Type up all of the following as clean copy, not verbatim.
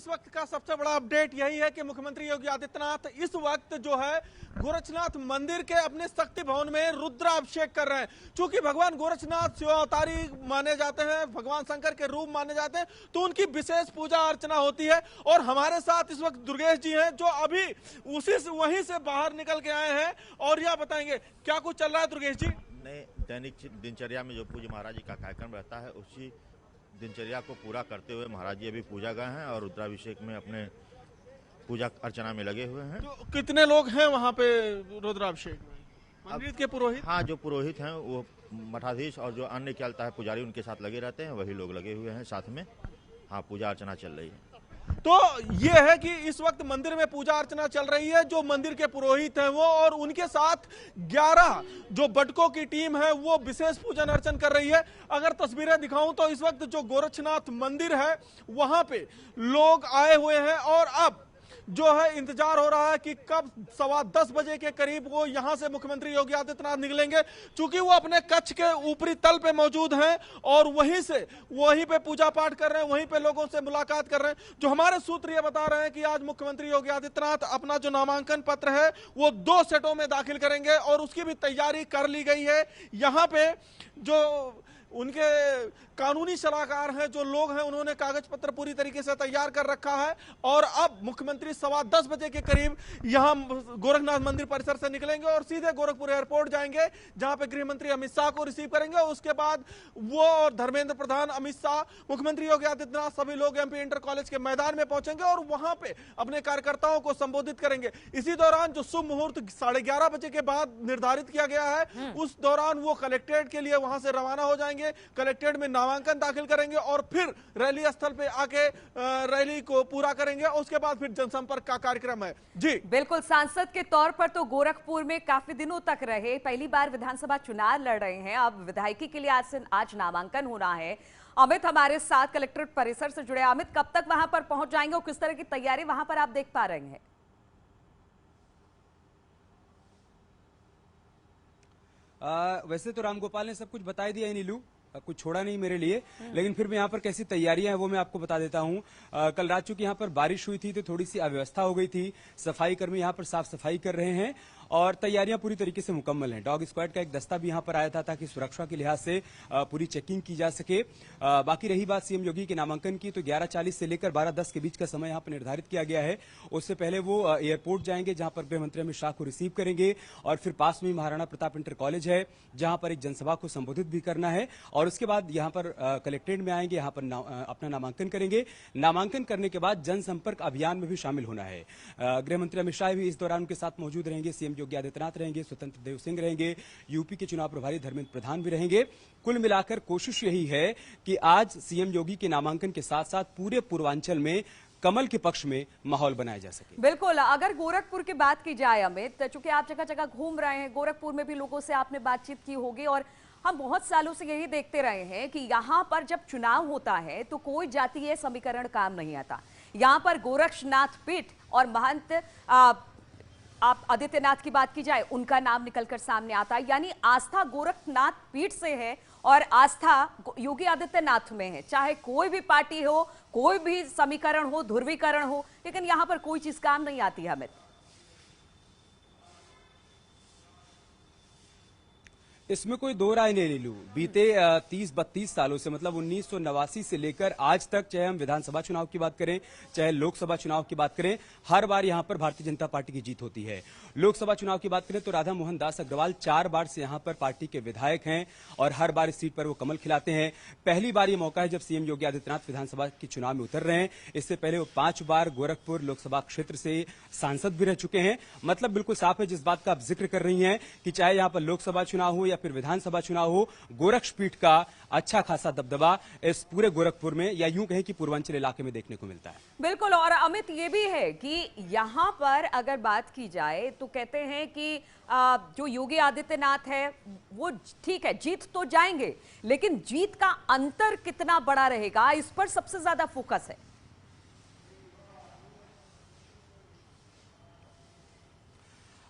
इस वक्त का सबसे बड़ा अपडेट यही है कि मुख्यमंत्री योगी आदित्यनाथ इस वक्त जो है गोरक्षनाथ मंदिर के अपने शक्ति भवन में रुद्राभिषेक कर रहे हैं। चूंकि भगवान गोरक्षनाथ शिव अवतारी माने जाते हैं, भगवान शंकर के रूप माने जाते हैं, तो उनकी विशेष पूजा अर्चना होती है। और हमारे साथ इस वक्त दुर्गेश जी हैं, जो अभी वहीं से बाहर निकल के आए हैं और यह बताएंगे क्या कुछ चल रहा है। दुर्गेश जी, दैनिक दिनचर्या में जो पूज्य महाराज जी का कार्यक्रम रहता है, उसी दिनचर्या को पूरा करते हुए महाराज जी अभी पूजा गए हैं और रुद्राभिषेक में अपने पूजा अर्चना में लगे हुए हैं। तो कितने लोग हैं वहां पे रुद्राभिषेक में? मंदिर के पुरोहित? हाँ, जो पुरोहित हैं वो मठाधीश और जो अन्य क्या है पुजारी उनके साथ लगे रहते हैं, वही लोग लगे हुए हैं साथ में। हाँ, पूजा अर्चना चल रही है। तो ये है कि इस वक्त मंदिर में पूजा अर्चना चल रही है। जो मंदिर के पुरोहित हैं वो और उनके साथ 11 जो बटकों की टीम है वो विशेष पूजन अर्चन कर रही है। अगर तस्वीरें दिखाऊं तो इस वक्त जो गोरक्षनाथ मंदिर है वहां पे लोग आए हुए हैं और अब जो है इंतजार हो रहा है कि कब 10:15 बजे के करीब वो यहां से मुख्यमंत्री योगी आदित्यनाथ निकलेंगे। चूंकि वो अपने कक्ष के ऊपरी तल पे मौजूद हैं और वहीं पे पूजा पाठ कर रहे हैं, वहीं पे लोगों से मुलाकात कर रहे हैं। जो हमारे सूत्र ये बता रहे हैं कि आज मुख्यमंत्री योगी आदित्यनाथ अपना जो नामांकन पत्र है वो 2 सेटों में दाखिल करेंगे और उसकी भी तैयारी कर ली गई है। यहां पे जो उनके कानूनी सलाहकार हैं, जो लोग हैं, उन्होंने कागज पत्र पूरी तरीके से तैयार कर रखा है और अब मुख्यमंत्री 10:15 बजे के करीब यहां गोरखनाथ मंदिर परिसर से निकलेंगे और सीधे गोरखपुर एयरपोर्ट जाएंगे, जहां पे गृह मंत्री अमित शाह को रिसीव करेंगे। उसके बाद वो और धर्मेंद्र प्रधान, अमित शाह, मुख्यमंत्री योगी आदित्यनाथ, सभी लोग एमपी इंटर कॉलेज के मैदान में पहुंचेंगे और वहां पे अपने कार्यकर्ताओं को संबोधित करेंगे। इसी दौरान जो शुभ मुहूर्त 11:30 बजे के बाद निर्धारित किया गया है, उस दौरान वो कलेक्ट्रेट के लिए वहां से रवाना हो जाएंगे। कलेक्ट्रेट में नामांकन दाखिल करेंगे और फिर रैली स्थल पे आके रैली को पूरा करेंगे। उसके बाद फिर जनसंपर्क का कार्यक्रम है। जी बिल्कुल, सांसद के तौर पर तो गोरखपुर में काफी दिनों तक रहे, पहली बार विधानसभा चुनाव लड़ रहे हैं, अब विधायकी के लिए आज नामांकन होना है। अमित हमारे साथ कलेक्ट्रेट परिसर से जुड़े। अमित, कब तक वहां पर पहुंच जाएंगे और किस तरह की तैयारी वहां पर आप देख पा रहे हैं? वैसे तो रामगोपाल ने सब कुछ बता दिया है नीलू, कुछ छोड़ा नहीं मेरे लिए, लेकिन फिर भी यहाँ पर कैसी तैयारियां हैं वो मैं आपको बता देता हूँ। कल रात चूंकि यहाँ पर बारिश हुई थी तो थोड़ी सी अव्यवस्था हो गई थी। सफाई कर्मी यहाँ पर साफ सफाई कर रहे हैं और तैयारियां पूरी तरीके से मुकम्मल हैं। डॉग स्क्वाड का एक दस्ता भी यहाँ पर आया था ताकि सुरक्षा के लिहाज से पूरी चेकिंग की जा सके। बाकी रही बात सीएम योगी के नामांकन की, तो 11:40 से लेकर 12:10 के बीच का समय यहाँ पर निर्धारित किया गया है। उससे पहले वो एयरपोर्ट जाएंगे, जहां पर गृह मंत्री अमित शाह को रिसीव करेंगे और फिर पास में महाराणा प्रताप इंटर कॉलेज है, जहां पर एक जनसभा को संबोधित भी करना है और उसके बाद यहाँ पर कलेक्ट्रेट में आएंगे, यहाँ पर अपना नामांकन करेंगे। नामांकन करने के बाद जनसंपर्क अभियान में भी शामिल होना है। गृह मंत्री अमित शाह भी इस दौरान उनके साथ मौजूद रहेंगे, सीएम योगी आदित्यनाथ रहेंगे, स्वतंत्र देव सिंह रहेंगे, यूपी के चुनाव प्रभारी धर्मेंद्र प्रधान भी रहेंगे। कुल मिलाकर कोशिश यही है कि आज सीएम योगी के नामांकन के साथ साथ पूरे पूर्वांचल में कमल के पक्ष में माहौल बनाया जा सके। बिल्कुल, अगर गोरखपुर की बात की जाए अमित, चूंकि आप जगह जगह घूम रहे हैं, गोरखपुर में भी लोगों से आपने बातचीत की होगी और हम बहुत सालों से यही देखते रहे हैं कि यहाँ पर जब चुनाव होता है तो कोई जातीय समीकरण काम नहीं आता। यहाँ पर गोरक्षनाथ पीठ और महंत आप आदित्यनाथ की बात की जाए, उनका नाम निकलकर सामने आता है। यानी आस्था गोरखनाथ पीठ से है और आस्था योगी आदित्यनाथ में है। चाहे कोई भी पार्टी हो, कोई भी समीकरण हो, ध्रुवीकरण हो, लेकिन यहाँ पर कोई चीज काम नहीं आती है। हमें इसमें कोई दो राय नहीं लीलू। बीते 30-32 सालों से, मतलब 1989 से लेकर आज तक, चाहे हम विधानसभा चुनाव की बात करें, चाहे लोकसभा चुनाव की बात करें, हर बार यहां पर भारतीय जनता पार्टी की जीत होती है। लोकसभा चुनाव की बात करें तो राधा मोहन दास अग्रवाल 4 बार से यहां पर पार्टी के विधायक हैं और हर बार इस सीट पर वो कमल खिलाते हैं। पहली बार ये मौका है जब सीएम योगी आदित्यनाथ विधानसभा के चुनाव में उतर रहे हैं। इससे पहले वो 5 बार गोरखपुर लोकसभा क्षेत्र से सांसद भी रह चुके हैं। मतलब बिल्कुल साफ है जिस बात का आप जिक्र कर रही हैं कि चाहे यहां पर लोकसभा चुनाव हो या फिर विधानसभा चुनाव हो, गोरक्षपीठ का अच्छा खासा दबदबा इस पूरे गोरखपुर में या यूं कहें कि पूर्वांचल इलाके में देखने को मिलता है। बिल्कुल, और अमित ये भी है कि यहां पर अगर बात की जाए तो कहते हैं कि जो योगी आदित्यनाथ है वो ठीक है, जीत तो जाएंगे, लेकिन जीत का अंतर कितना बड़ा रहेगा, इस पर सबसे ज्यादा फोकस है।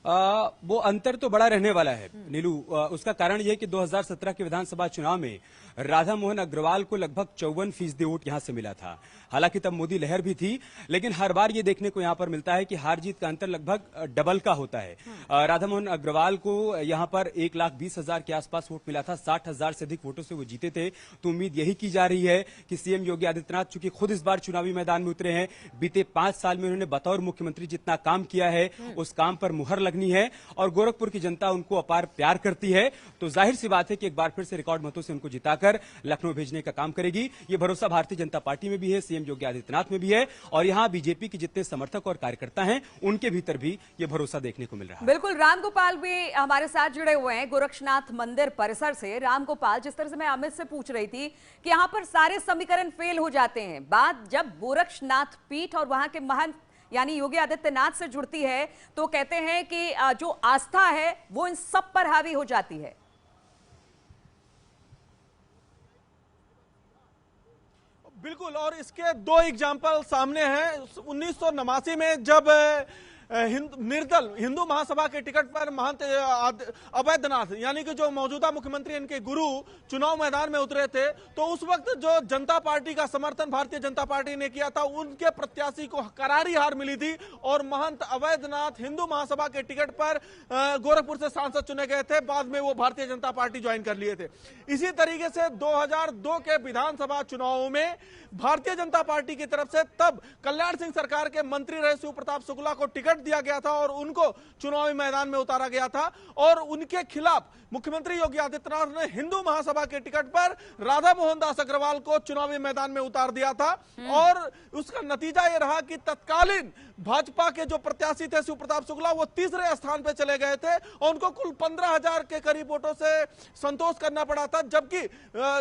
वो अंतर तो बड़ा रहने वाला है नीलू। उसका कारण यह कि 2017 के विधानसभा चुनाव में राधा मोहन अग्रवाल को लगभग 54% वोट यहां से मिला था। हालांकि तब मोदी लहर भी थी, लेकिन हर बार ये देखने को यहां पर मिलता है कि हार जीत का अंतर लगभग डबल का होता है। राधा मोहन अग्रवाल को यहां पर 1,20,000 के आसपास वोट मिला था, 60,000 से अधिक वोटों से वो जीते थे। तो उम्मीद यही की जा रही है कि सीएम योगी आदित्यनाथ चूंकि खुद इस बार चुनावी मैदान में उतरे हैं, बीते 5 साल में उन्होंने बतौर मुख्यमंत्री जितना काम किया है उस काम पर मुहर लगनी है और गोरखपुर की जनता उनको अपार प्यार करती है। तो जाहिर सी बात है कि एक बार फिर से रिकॉर्ड मतों से उनको जिताकर लखनऊ भेजने का काम करेगी। ये भरोसा भारतीय जनता पार्टी में भी है, सीएम योगी आदित्यनाथ में भी है और यहां बीजेपी के जितने समर्थक और कार्यकर्ता हैं उनके भीतर भी ये भरोसा देखने को मिल रहा है। बिल्कुल, रामगोपाल भी हमारे साथ जुड़े हुए हैं गोरक्षनाथ मंदिर परिसर से। रामगोपाल, जिस तरह से मैं अमित से पूछ रही थी कि यहां पर सारे समीकरण फेल हो जाते हैं, बात जब गोरक्षनाथ पीठ और वहां के महंत यानी योगी आदित्यनाथ से जुड़ती है तो कहते हैं कि जो आस्था है वो इन सब पर हावी हो जाती है। बिल्कुल, और इसके 2 एग्जाम्पल सामने हैं। 1989 में जब निर्दल हिंदू महासभा के टिकट पर महंत अवैधनाथ यानी कि जो मौजूदा मुख्यमंत्री इनके गुरु चुनाव मैदान में उतरे थे, तो उस वक्त जो जनता पार्टी का समर्थन भारतीय जनता पार्टी ने किया था, उनके प्रत्याशी को करारी हार मिली थी और महंत अवैधनाथ हिंदू महासभा के टिकट पर गोरखपुर से सांसद चुने गए थे। बाद में वो भारतीय जनता पार्टी ज्वाइन कर लिए थे। इसी तरीके से 2002 के विधानसभा चुनावों में भारतीय जनता पार्टी की तरफ से तब कल्याण सिंह सरकार के मंत्री रहे शिव प्रताप शुक्ला को टिकट दिया गया था और उनको चुनावी मैदान में उतारा गया था और उनके खिलाफ मुख्यमंत्री योगी आदित्यनाथ ने हिंदू महासभा के टिकट पर राधा मोहन दास अग्रवाल को चुनावी मैदान में उतार दिया था। और उसका नतीजा यह रहा कि तत्कालीन भाजपा के जो प्रत्याशी थे शिव प्रताप शुक्ला, वो तीसरे स्थान पर चले गए थे और उनको कुल 15,000 के करीब वोटों से संतोष करना पड़ा था। जबकि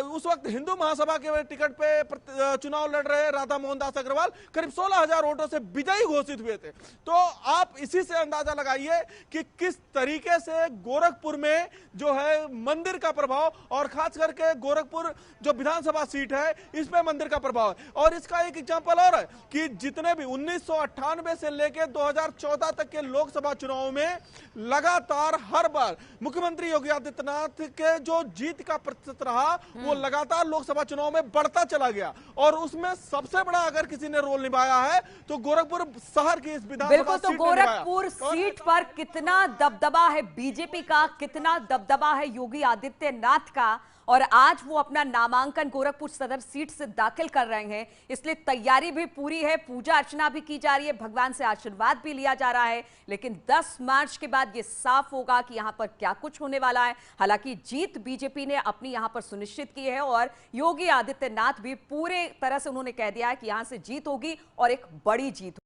उस वक्त हिंदू महासभा के टिकट पे चुनाव लड़ रहे राधा मोहन दास अग्रवाल करीब 16,000 वोटों से विजयी घोषित हुए थे। तो आप इसी से अंदाजा लगाइए कि किस तरीके से गोरखपुर में जो है मंदिर का प्रभाव और खास करके गोरखपुर जो विधानसभा सीट है इसमें मंदिर का प्रभाव है। और इसका एक एग्जांपल और है कि जितने भी 1998 से लेकर 2014 तक के लोकसभा चुनाव में लगातार हर बार मुख्यमंत्री योगी आदित्यनाथ के जो जीत का प्रतिशत रहा वो लगातार लोकसभा चुनाव में बढ़ता चला गया और उसमें सबसे बड़ा अगर किसी ने रोल निभाया है तो गोरखपुर शहर की इस विधानसभा तो गोरखपुर सीट पर कितना दबदबा है बीजेपी का, कितना दबदबा है योगी आदित्यनाथ का, और आज वो अपना नामांकन गोरखपुर सदर सीट से दाखिल कर रहे हैं। इसलिए तैयारी भी पूरी है, पूजा अर्चना भी की जा रही है, भगवान से आशीर्वाद भी लिया जा रहा है। लेकिन 10 मार्च के बाद ये साफ होगा कि यहां पर क्या कुछ होने वाला है। हालांकि जीत बीजेपी ने अपनी यहां पर सुनिश्चित की है और योगी आदित्यनाथ भी पूरे तरह से उन्होंने कह दिया है कि यहां से जीत होगी और एक बड़ी जीत।